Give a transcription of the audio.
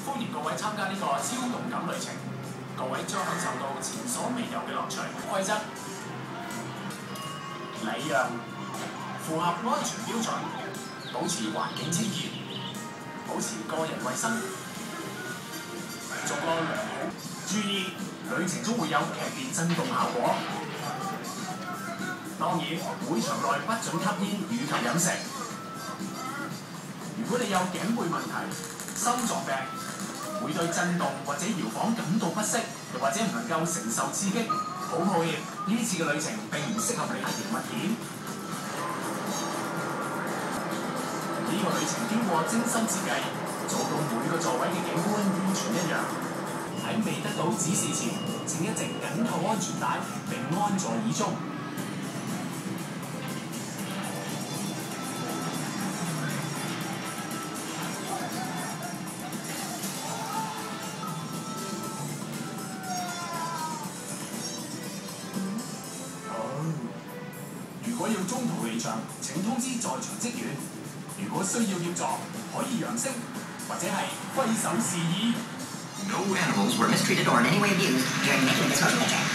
歡迎各位參加呢個超動感旅程，各位將享受到前所未有嘅樂趣。規則：禮讓，符合安全標準，保持環境清潔，保持個人衛生，做個良好。注意，旅程中會有劇烈震動效果。當然，會場內不准吸煙與及飲食。如果你有頸背問題、心臟病，會對震動或者搖晃感到不適，又或者唔能夠承受刺激，好抱歉，呢次嘅旅程並唔適合你大型物件。呢個旅程經過精心設計，做到每個座位嘅景觀完全一樣。喺未得到指示前，請一直緊扣安全帶並安坐椅中。如果要中途離場，請通知在場職員。如果需要協助，可以揚聲或者係揮手示意。No animals were mistreated or in any way abused during making this motion picture.